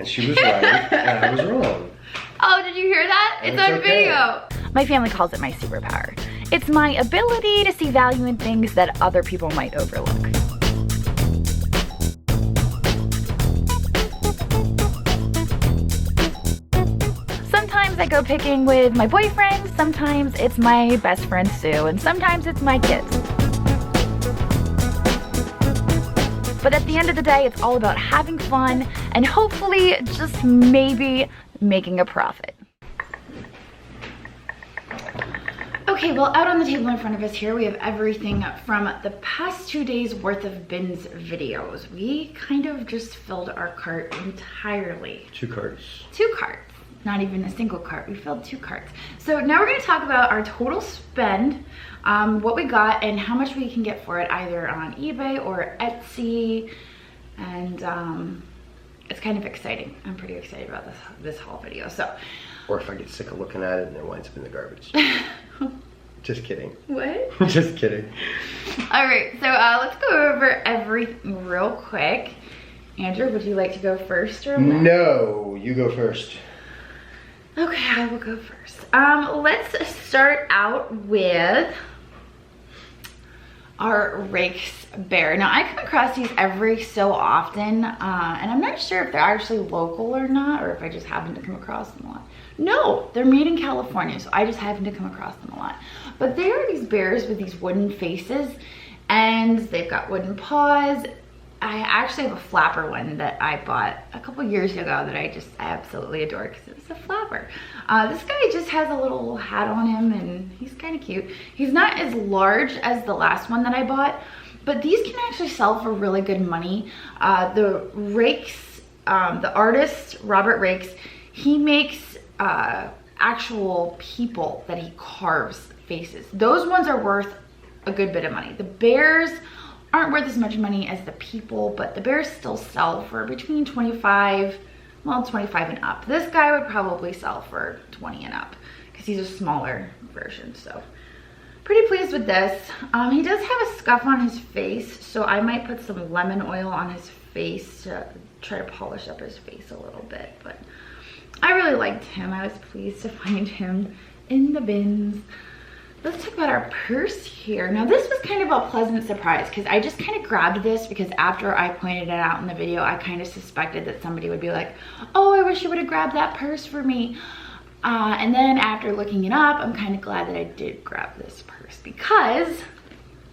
And she was right, and I was wrong. Oh, did you hear that? And It's on okay. video. My family calls it my superpower. It's my ability to see value in things that other people might overlook. Sometimes I go picking with my boyfriend, sometimes it's my best friend Sue, and sometimes it's my kids. But at the end of the day, it's all about having fun and hopefully just maybe making a profit. Okay, well, out on the table in front of us here, we have everything from the past 2 days worth of bins videos. We kind of just filled our cart entirely. 2 carts. 2 carts. Not even a single cart, we filled 2 carts. So now we're gonna talk about our total spend, what we got and how much we can get for it either on eBay or Etsy. And it's kind of exciting. I'm pretty excited about this haul video, so. Or if I get sick of looking at it and it winds up in the garbage. Just kidding. What? Just kidding. All right, so let's go over everything real quick. Andrew, would you like to go first or what? No, you go first. Okay, I will go first. Let's start out with our rakes bear. Now I come across these every so often, and I'm not sure if they're actually local or not, or if I just happen to come across them a lot. No, they're made in California, so I just happen to come across them a lot. But they are these bears with these wooden faces, and they've got wooden paws. I actually have a flapper one that I bought a couple years ago that I absolutely adore because it's a flapper. This guy just has a little hat on him and he's kind of cute. He's not as large as the last one that I bought, but these can actually sell for really good money. The rakes, the artist, Robert Rakes, he makes actual people that he carves faces. Those ones are worth a good bit of money. The bears aren't worth as much money as the people, but the bears still sell for between 25 and up. This guy would probably sell for 20 and up because he's a smaller version, so pretty pleased with this. He does have a scuff on his face, so I might put some lemon oil on his face to try to polish up his face a little bit, but I really liked him. I was pleased to find him in the bins. Let's talk about our purse here. Now this was kind of a pleasant surprise because I just kind of grabbed this because after I pointed it out in the video, I kind of suspected that somebody would be like, oh, I wish you would have grabbed that purse for me. And then after looking it up, I'm kind of glad that I did grab this purse because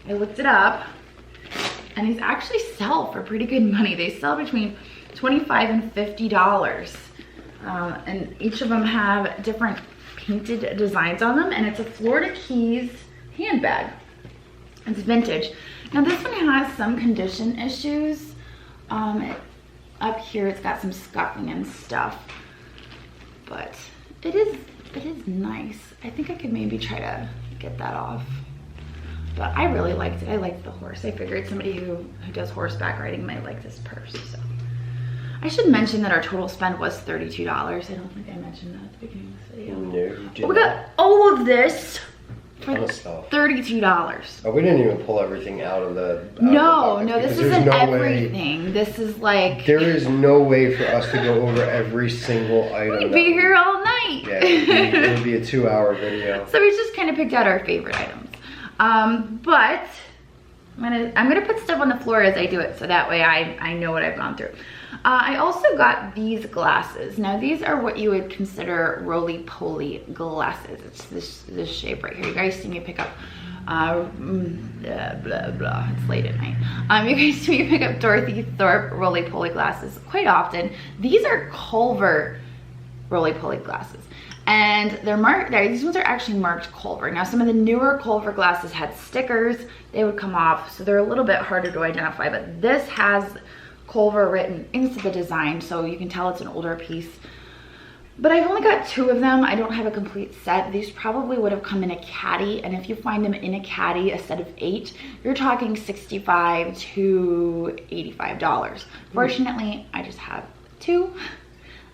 I looked it up and these actually sell for pretty good money. They sell between $25 and $50. And each of them have different painted designs on them, and it's a Florida Keys handbag. It's vintage. Now this one has some condition issues. Up here it's got some scuffing and stuff, but it is nice. I think I could maybe try to get that off, but I really liked it. I liked the horse. I figured somebody who does horseback riding might like this purse. So I should mention that our total spend was $32. I don't think I mentioned that at the beginning of this video. No, you did We got all of this for $32. Oh, we didn't even pull everything out of the No, this isn't no everything. Way, this is like... There is no way for us to go over every single item. We'd be here all night. Yeah, it would be a 2-hour video. So we just kind of picked out our favorite items. But I'm gonna put stuff on the floor as I do it, so that way I know what I've gone through. I also got these glasses. Now these are what you would consider roly-poly glasses. It's this shape right here. You guys see me pick up blah blah blah. It's late at night. You guys see me pick up Dorothy Thorpe roly-poly glasses quite often. These are Culver roly-poly glasses, and they're marked. These ones are actually marked Culver. Now some of the newer Culver glasses had stickers. They would come off, so they're a little bit harder to identify. But this has Culver written into the design, so you can tell it's an older piece. But I've only got 2 of them. I don't have a complete set. These probably would have come in a caddy, and if you find them in a caddy, a set of 8, you're talking $65 to $85. Fortunately, I just have 2,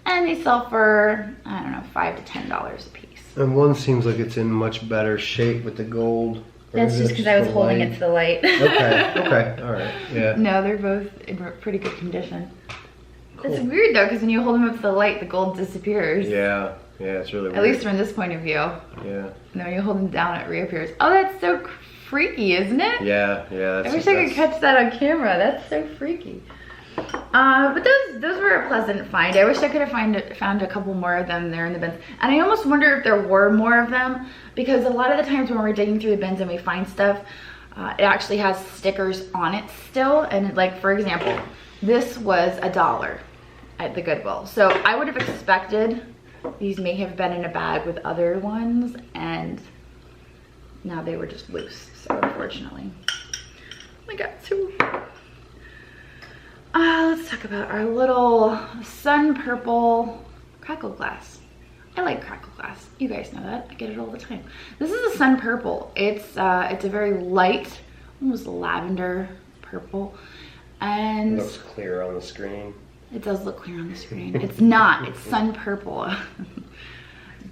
and they sell for, I don't know, $5 to $10 a piece. And one seems like it's in much better shape with the gold. That's just because I was holding it to the light. Okay, all right, yeah. No, they're both in pretty good condition. Cool. It's weird though, because when you hold them up to the light, the gold disappears. Yeah, it's really weird. At least from this point of view. Yeah. And then when you hold them down, it reappears. Oh, that's so freaky, isn't it? Yeah. I wish I could catch that on camera. That's so freaky. But those were a pleasant find. I wish I could have found a couple more of them there in the bins. And I almost wonder if there were more of them, because a lot of the times when we're digging through the bins and we find stuff, it actually has stickers on it still. And like, for example, this was $1 at the Goodwill. So I would have expected these may have been in a bag with other ones, and now they were just loose. So unfortunately, I got two. Let's talk about our little sun purple crackle glass. I like crackle glass. You guys know that. I get it all the time. This is a sun purple. It's a very light, almost lavender purple. And it looks clear on the screen. It does look clear on the screen. It's not. It's sun purple.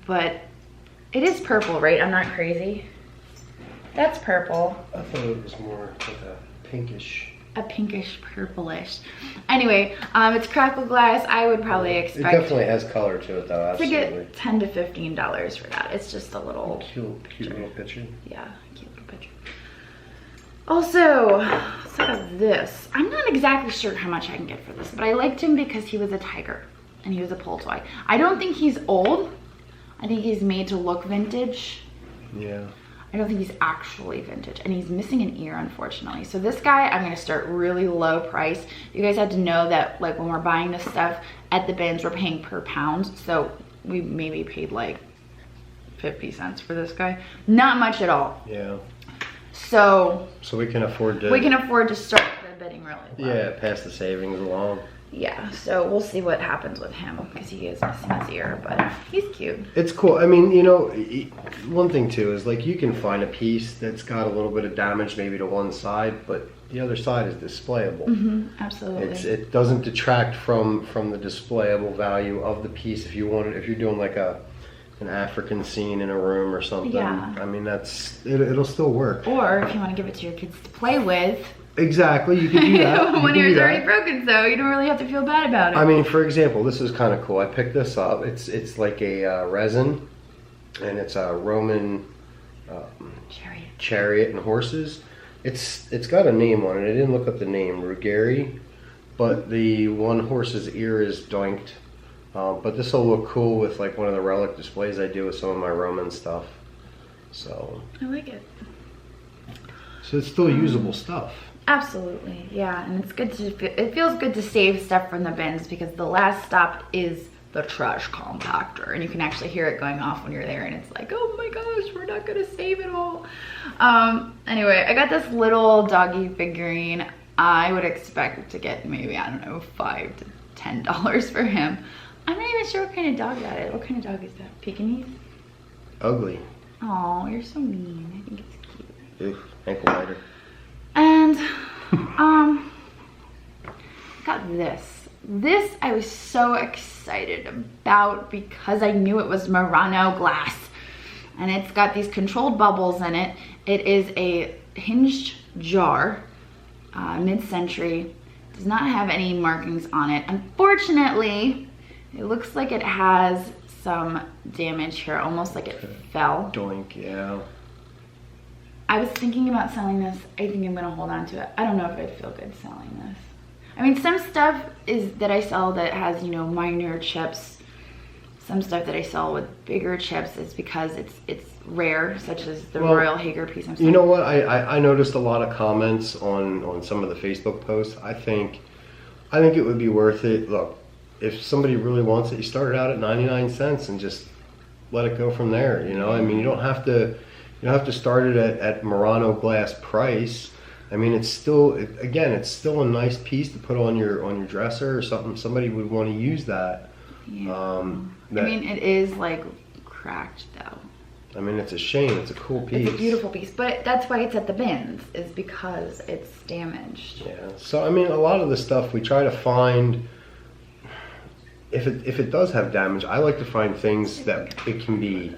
But it is purple, right? I'm not crazy. That's purple. I thought it was more like a pinkish. A pinkish purplish. Anyway, it's crackle glass. I would probably expect it definitely has color to it though, absolutely. To get $10 to $15 for that. It's just a little cute little picture. Yeah, cute little picture. Also, let's talk about this. I'm not exactly sure how much I can get for this, but I liked him because he was a tiger and he was a pull toy. I don't think he's old. I think he's made to look vintage. Yeah. I don't think he's actually vintage, and he's missing an ear, unfortunately. So this guy, I'm gonna start really low price. You guys have to know that like when we're buying this stuff at the bins, we're paying per pound. So we maybe paid like 50 cents for this guy. Not much at all. Yeah. So we can afford to. We can afford to start the bidding really low. Yeah, pass the savings along. Yeah, so we'll see what happens with him, because he is missing his ear, but he's cute. It's cool. I mean, you know, one thing too is like you can find a piece that's got a little bit of damage maybe to one side, but the other side is displayable. Absolutely. It doesn't detract from the displayable value of the piece. If you're doing like an African scene in a room or something, yeah. I mean it'll still work. Or if you want to give it to your kids to play with. Exactly, you can do that. When yours already broken, so you don't really have to feel bad about it. I mean, for example, this is kind of cool. I picked this up. It's like a resin, and it's a Roman chariot and horses. It's got a name on it. I didn't look up the name, Ruggieri, but the one horse's ear is doinked. But this will look cool with like one of the relic displays I do with some of my Roman stuff. So I like it. So it's still usable stuff. Absolutely, yeah, and it's good it feels good to save stuff from the bins, because the last stop is the trash compactor, and you can actually hear it going off when you're there, and it's like, oh my gosh, we're not gonna save it all. Anyway, I got this little doggy figurine. I would expect to get maybe, I don't know, $5 to $10 for him. I'm not even sure what kind of dog that is. What kind of dog is that? Pekingese? Ugly. Oh, you're so mean. I think it's cute. Oof, ankle biter. And got this. This I was so excited about because I knew it was Murano glass, and it's got these controlled bubbles in it. It is a hinged jar, mid-century. Does not have any markings on it. Unfortunately, it looks like it has some damage here, almost like it fell. Doink, yeah. I was thinking about selling this. I think I'm gonna hold on to it. I don't know if I'd feel good selling this. I mean, some stuff that I sell that has, you know, minor chips. Some stuff that I sell with bigger chips is because it's rare, such as the Royal Hager piece I'm selling. You know what? I noticed a lot of comments on some of the Facebook posts. I think it would be worth it. Look, if somebody really wants it, you start it out at 99 cents and just let it go from there. You know, I mean, you don't have to start it at Murano glass price. I mean, it's still a nice piece to put on your dresser or something. Somebody would want to use that. Yeah. I mean, it is like cracked though. I mean, it's a shame. It's a cool piece. It's a beautiful piece, but that's why it's at the bins, is because it's damaged. Yeah. So I mean, a lot of the stuff we try to find. If it does have damage, I like to find things that it can be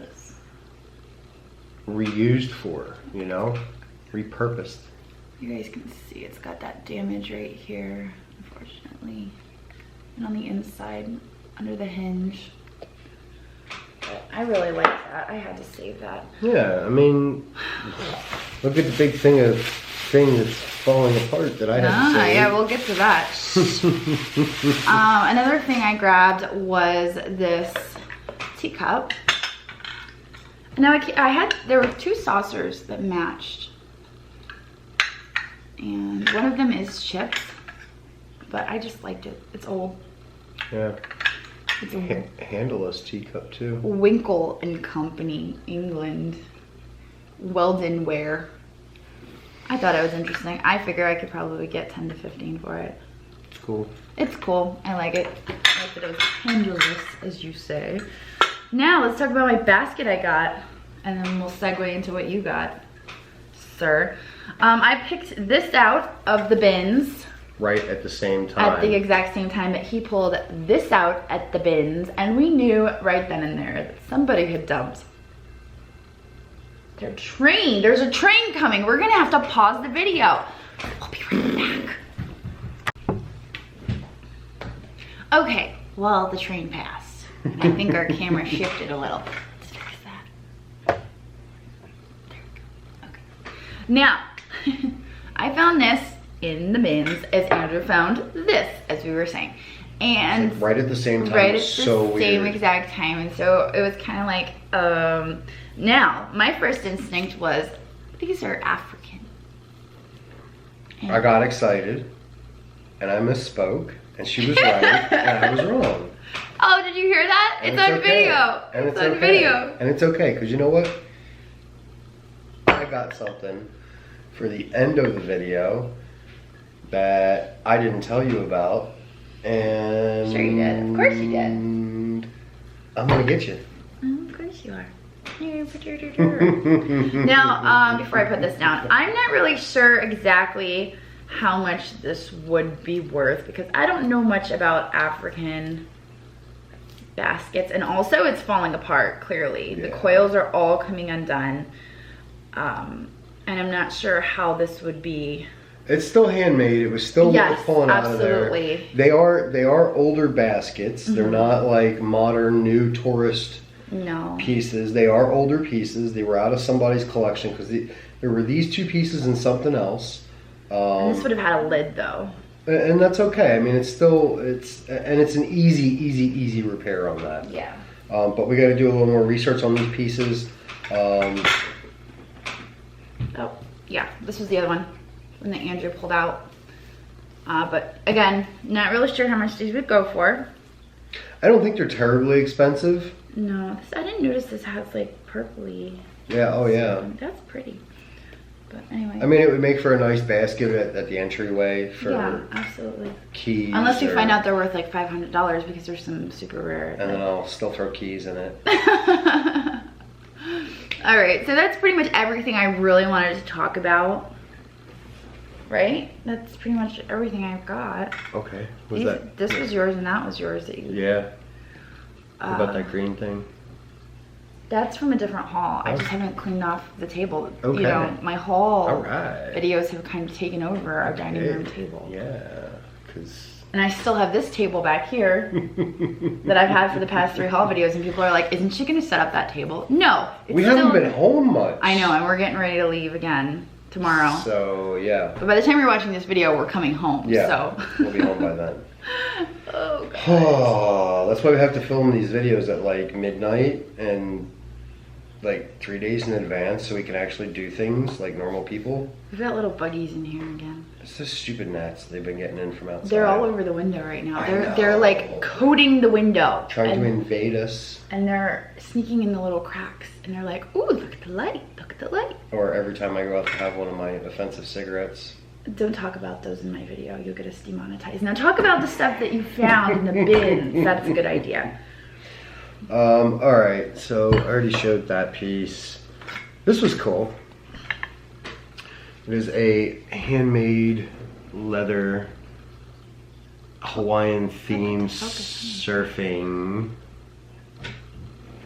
reused for, you know, repurposed. You guys can see it's got that damage right here, unfortunately. and on the inside, under the hinge. But I really like that. I had to save that. Yeah, I mean, look at the big thing that's falling apart that I had to save. Yeah, we'll get to that. Another thing I grabbed was this teacup. Now there were 2 saucers that matched. And one of them is chipped, but I just liked it. It's old. Yeah. It's a handleless teacup too. Winkle and Company, England. Weldon ware. I thought it was interesting. I figure I could probably get 10 to 15 for it. It's cool. It's cool. I like it. I like that it was handleless, as you say. Now let's talk about my basket I got, and then we'll segue into what you got, sir. I picked this out of the bins. Right at the same time. At the exact same time that he pulled this out at the bins, and we knew right then and there that somebody had dumped their train. There's a train coming. We're gonna have to pause the video. We'll be right back. Okay, well, the train passed. And I think our camera shifted a little. Let's fix that. There we go. Okay. Now, I found this in the bins as Andrew found this, as we were saying. And like right at the same time. Right at so the same weird. exact time. And so it was kind of like, now, my first instinct was, these are African. And I got excited, and I misspoke, and she was right, and I was wrong. Oh, did you hear that? And it's on okay. video. And it's on on video. And it's okay, because you know what? I got something for the end of the video that I didn't tell you about, and... Sure you did. Of course you did. I'm going to get you. Oh, of course you are. Now, before I put this down, I'm not really sure exactly how much this would be worth because I don't know much about African baskets, and also it's falling apart clearly. Yeah. The coils are all coming undone, and I'm not sure how this would be. It's still handmade. It was still pulling out of there. Absolutely. They are older baskets. They're not like modern new tourist pieces. They are older pieces. They were out of somebody's collection because there were these 2 pieces and something else. And this would have had a lid though. And that's okay. I mean, it's an easy repair on that. Yeah. But we got to do a little more research on these pieces. Oh, yeah. This was the other one that Andrew pulled out. But again, not really sure how much these would go for. I don't think they're terribly expensive. No, I didn't notice this has like purpley. Yeah. Oh yeah. That's pretty. But anyway. I mean, it would make for a nice basket at the entryway for absolutely. keys. Unless we find out they're worth like $500 because there's some super rare. And then I'll still throw keys in it. All right, so that's pretty much everything I really wanted to talk about. Right? That's pretty much everything I've got. Okay. This was yours and that was yours that you. Yeah. What about that green thing? That's from a different haul. I just haven't cleaned off the table. Okay. You know, my haul Alright. videos have kind of taken over our dining room table. Yeah, because... And I still have this table back here that I've had for the past 3 haul videos, and people are like, isn't she going to set up that table? No. We haven't been home much. I know, and we're getting ready to leave again tomorrow. So, yeah. But by the time you're watching this video, we're coming home. Yeah, so. We'll be home by then. Oh, God. Oh, that's why we have to film these videos at like midnight and like 3 days in advance so we can actually do things like normal people. We've got little buggies in here again. It's just stupid gnats they've been getting in from outside. They're all over the window right now. They're like coating the window. Trying to invade us. And they're sneaking in the little cracks. And they're like, ooh, look at the light. Look at the light. Or every time I go out to have one of my offensive cigarettes. Don't talk about those in my video. You'll get us demonetized. Now talk about the stuff that you found in the bins. That's a good idea. Alright, so I already showed that piece. This was cool. It is a handmade leather Hawaiian themed surfing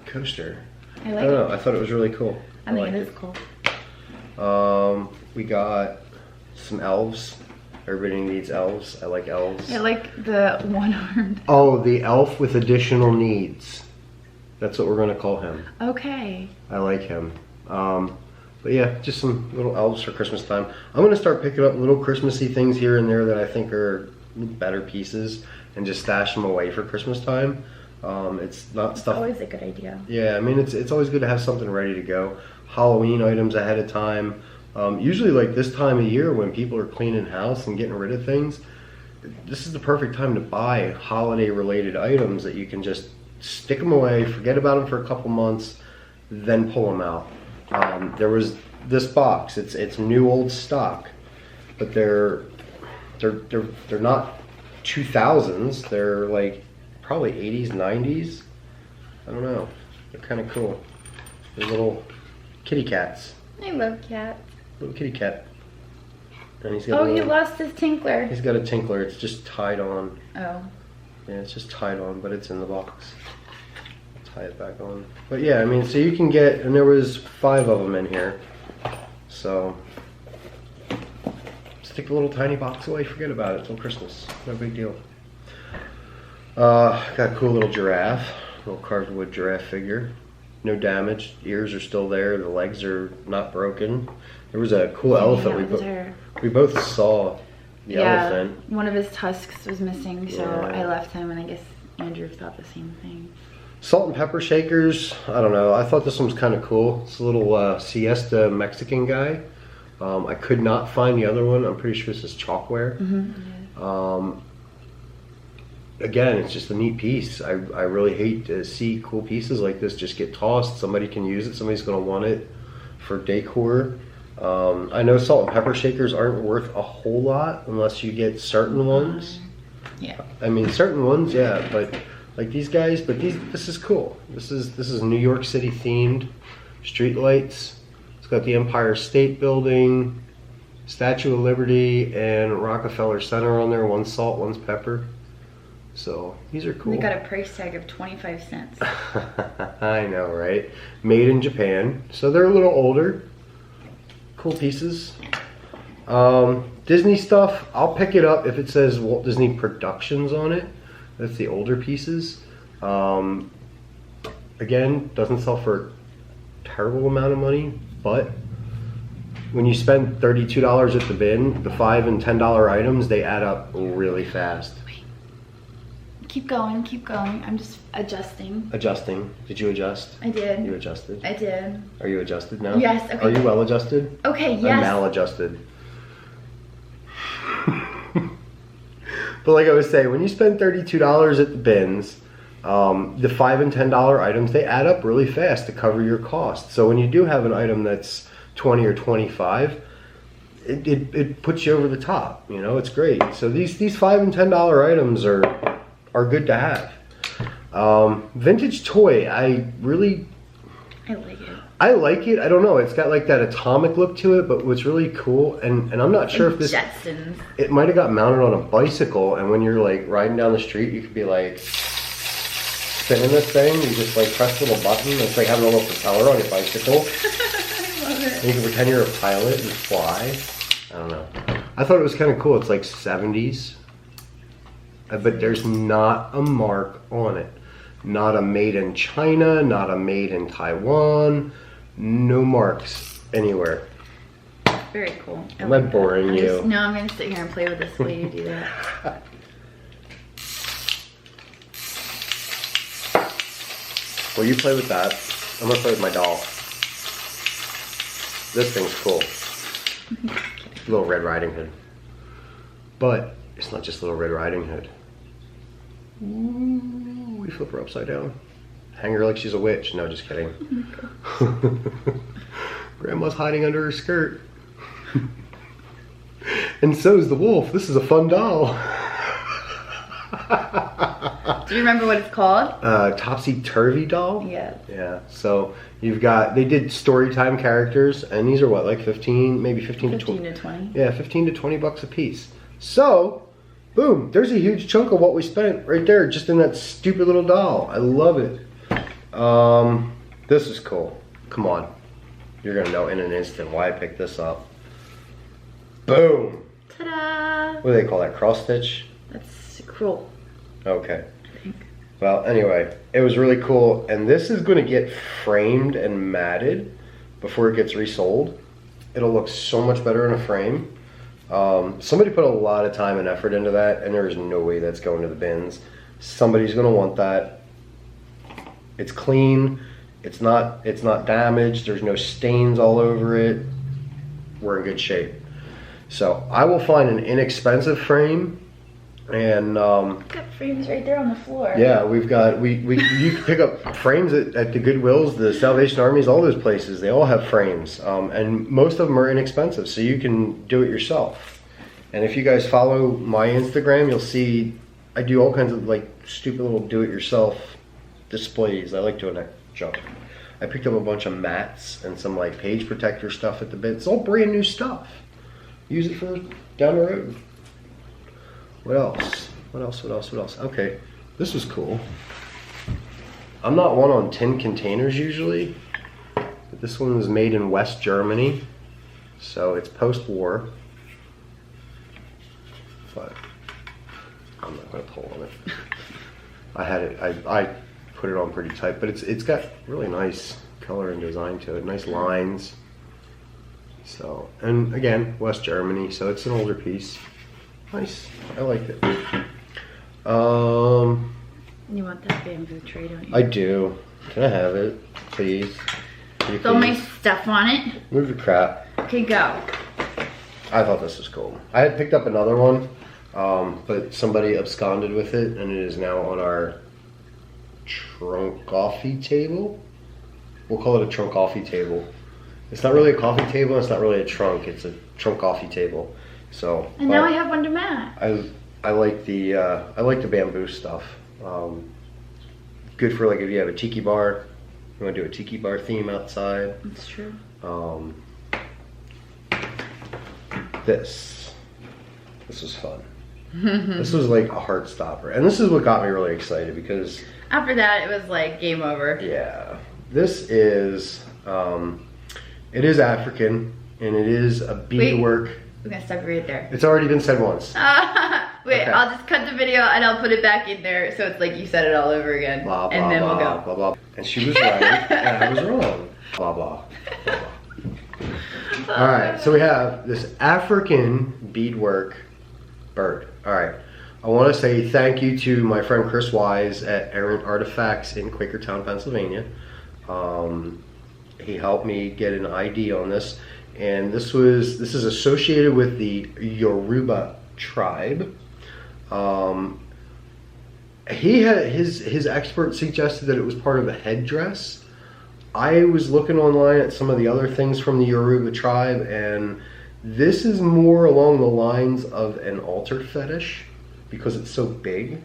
coaster. I like I don't know, I thought it was really cool. I think liked it is cool. We got some elves. Everybody needs elves. I like elves. I like the one-armed. Oh, the elf with additional needs. That's what we're gonna call him. Okay. I like him. But yeah, just some little elves for Christmas time. I'm gonna start picking up little Christmassy things here and there that I think are better pieces and just stash them away for Christmas time. It's not stuff. Always a good idea. Yeah, I mean it's always good to have something ready to go. Halloween items ahead of time. Usually like this time of year when people are cleaning house and getting rid of things, this is the perfect time to buy holiday related items that you can just stick them away, forget about them for a couple months, then pull them out. There was this box. It's new old stock, but they're not 2000s. They're like probably 80s, 90s. I don't know. They're kind of cool. They're little kitty cats. I love cats. Little kitty cat. And he's got he lost his tinkler. He's got a tinkler. It's just tied on. Oh. Yeah, it's just tied on, but it's in the box. Tie it back on. But yeah, I mean, so you can get, and there was 5 of them in here. So stick the little tiny box away, forget about it till Christmas. No big deal. Got a cool little giraffe, little carved wood giraffe figure. No damage. Ears are still there. The legs are not broken. There was a cool elephant. We both saw the elephant. One of his tusks was missing, so I left him, and I guess Andrew thought the same thing. Salt and pepper shakers. I don't know. I thought this one was kind of cool. It's a little siesta Mexican guy. I could not find the other one. I'm pretty sure this is chalkware. Mm-hmm. Again, it's just a neat piece. I really hate to see cool pieces like this just get tossed. Somebody can use it. Somebody's going to want it for decor. I know salt and pepper shakers aren't worth a whole lot unless you get certain ones. Yeah. I mean, certain ones, yeah, but like these guys. But this is cool. This is New York City themed street lights. It's got the Empire State Building, Statue of Liberty, and Rockefeller Center on there. One's salt, one's pepper. So these are cool. They got a price tag of 25 cents. I know, right? Made in Japan. So they're a little older. Cool pieces. Disney stuff, I'll pick it up if it says Walt Disney Productions on it. That's the older pieces. Again, doesn't sell for a terrible amount of money, but when you spend $32 at the bin, the $5 and $10 items, they add up really fast. Keep going, keep going. I'm just adjusting. Adjusting. Did you adjust? I did. You adjusted? I did. Are you adjusted now? Yes. Okay. Are you well adjusted? Okay, yes. I'm maladjusted. But like I was saying, when you spend $32 at the bins, the $5 and $10 items, they add up really fast to cover your costs. So when you do have an item that's 20 or 25, it puts you over the top. You know, it's great. So these $5 and $10 items are good to have. Vintage toy, I like it. I like it. I don't know. It's got like that atomic look to it, but what's really cool, and I'm not sure if this... Jetsons. It might have got mounted on a bicycle, and when you're like riding down the street, you could be like spinning this thing. You just like press a little button. It's like having a little propeller on your bicycle. I love it. And you can pretend you're a pilot and fly. I don't know. I thought it was kind of cool. It's like 70s. But there's not a mark on it. Not a made in China, not a made in Taiwan. No marks anywhere. Very cool. Am I boring you? No, I'm going to sit here and play with this while you do that. Well, you play with that. I'm going to play with my doll. This thing's cool. Little Red Riding Hood. But it's not just Little Red Riding Hood. Ooh, we flip her upside down. Hang her like she's a witch. No, just kidding. Grandma's hiding under her skirt. And so's the wolf. This is a fun doll. Do you remember what it's called? Topsy Turvy doll? Yeah. Yeah. So you've got, they did story time characters, and these are what, like 15, maybe 15 to 20? 15 to 20. Yeah, 15 to 20 bucks a piece. So, boom, there's a huge chunk of what we spent right there just in that stupid little doll. I love it. This is cool. Come on. You're gonna know in an instant why I picked this up. Boom. Ta-da! What do they call that? Cross stitch? That's cool, Okay. I think. Well, anyway, it was really cool. And this is going to get framed and matted before it gets resold. It'll look so much better in a frame. Somebody put a lot of time and effort into that, and there is no way that's going to the bins. Somebody's going to want that. It's clean. It's not damaged. There's no stains all over it. We're in good shape. So I will find an inexpensive frame, and I've got frames right there on the floor. yeah, you can pick up frames at the Goodwills, the Salvation Armies, all those places. They all have frames, and most of them are inexpensive, so you can do it yourself. And if you guys follow my Instagram, you'll see I do all kinds of like stupid little do-it-yourself displays. I like doing that junk. I picked up a bunch of mats and some like page protector stuff at the bin. It's all brand new stuff. Use it for down the road. What else? What else? Okay, this was cool. I'm not one on tin containers usually, but this one was made in West Germany, so it's post-war. But I'm not gonna pull on it. I had it. I put it on pretty tight, but it's got really nice color and design to it. Nice lines. So, and again, West Germany, so it's an older piece. Nice. I liked it. You want that bamboo tray, don't you? I do. Can I have it, please? Throw my stuff on it. Move the crap. Okay, go. I thought this was cool. I had picked up another one, but somebody absconded with it, and it is now on our trunk coffee table. We'll call it a trunk coffee table. It's not really a coffee table. It's not really a trunk. It's a trunk coffee table. So. And now I have one to match. I like the bamboo stuff. Good for like if you have a tiki bar. You want to do a tiki bar theme outside. That's true. This was fun. This was like a heart stopper, and this is what got me really excited because after that it was like game over. Yeah, this is it is African, and it is a beadwork. We're gonna stop you right there. It's already been said once. Wait, Okay. I'll just cut the video and I'll put it back in there so it's like you said it all over again. Blah, blah, and then blah, we'll go. blah, blah. And she was right, and I was wrong. Blah, blah, blah. All right, so we have this African beadwork bird. All right, I want to say thank you to my friend Chris Wise at Errant Artifacts in Quakertown, Pennsylvania. He helped me get an ID on this, and this is associated with the Yoruba tribe. He had his expert suggested that it was part of a headdress. I was looking online at some of the other things from the Yoruba tribe, and this is more along the lines of an altar fetish because it's so big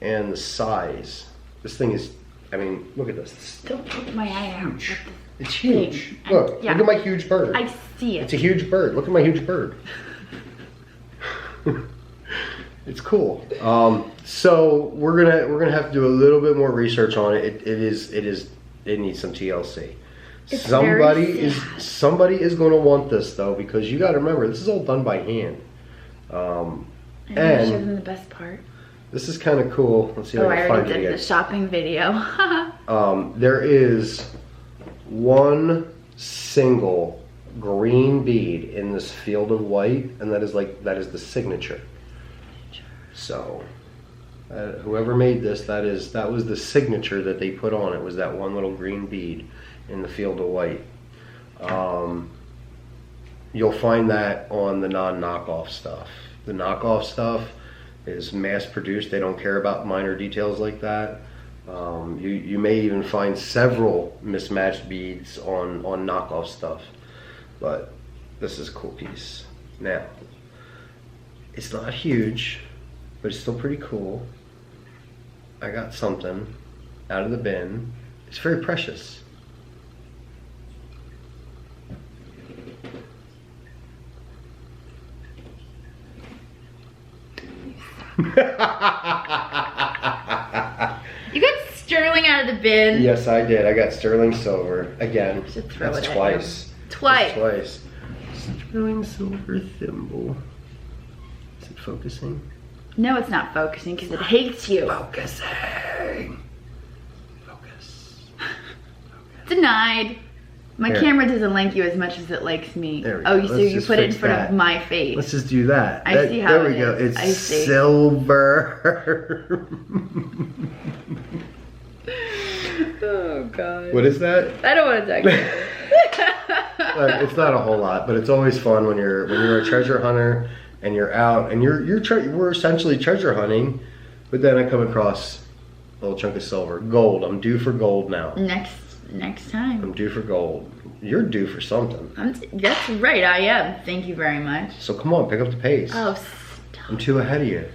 and the size. This thing is, I mean, look at this. Don't poke my eye out. Huge. It's huge. Thing. Look, Yeah. look at my huge bird. I see it. It's a huge bird. Look at my huge bird. It's cool. So we're gonna have to do a little bit more research on it. It needs some TLC. It's Somebody very is going to want this though, because you got to remember this is all done by hand. I'm gonna show them the best part. This is kind of cool. Let's see if Oh, I I can already find it did the again. shopping video. There is one single green bead in this field of white, and that is the signature. So whoever made this, that was the signature that they put on it, was that one little green bead in the field of white. You'll find that on the non-knockoff stuff. The knockoff stuff is mass produced. They don't care about minor details like that. You may even find several mismatched beads on knockoff stuff, but this is a cool piece. Now, it's not huge, but it's still pretty cool. I got something out of the bin. It's very precious. You got sterling out of the bin. Yes, I did. I got sterling silver again. Should throw That's it at twice. Twice. That's twice. Sterling silver thimble. it focusing? No, it's not focusing because it hates you. Focusing. Focus. Denied. My Here. camera doesn't like you as much as it likes me. There we Oh, go. so Let's you just put it in fix front that. of my face. Let's just do that. I see how there it we go. is. It's I see. silver. Oh god. What is that? I don't want to talk about it. It's not a whole lot, but it's always fun when you're a treasure hunter and you're out and we're essentially treasure hunting, but then I come across a little chunk of silver, gold. I'm due for gold now. Next time. I'm due for gold. You're due for something. That's right, I am. Thank you very much. So come on, pick up the pace. Oh, stop. I'm too ahead of you.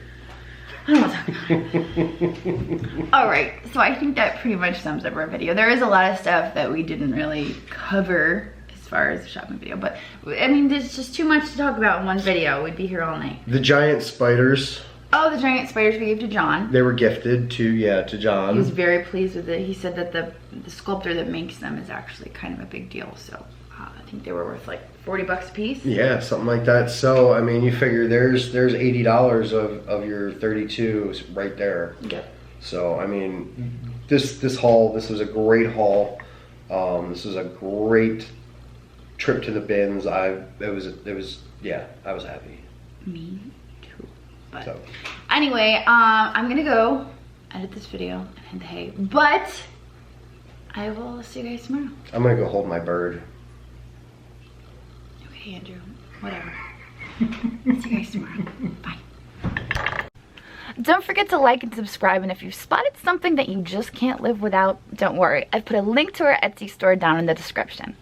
I don't want to talk about it. Alright, so I think that pretty much sums up our video. There is a lot of stuff that we didn't really cover as far as the shopping video, but I mean, there's just too much to talk about in one video. We'd be here all night. The giant spiders. Oh, the giant spiders we gave to John. They were gifted to John. He was very pleased with it. He said that the sculptor that makes them is actually kind of a big deal. So I think they were worth like 40 bucks a piece. Yeah, something like that. So I mean, you figure there's $80 of your 32 right there. Yep. So I mean, this haul, this was a great haul. This was a great trip to the bins. I was happy. Me too. But So. anyway, I'm gonna go edit this video and hit the hay. But I will see you guys tomorrow. I'm gonna go hold my bird. Okay, Andrew. Whatever. See you guys tomorrow. Bye. Don't forget to like and subscribe, and if you've spotted something that you just can't live without, don't worry. I've put a link to our Etsy store down in the description.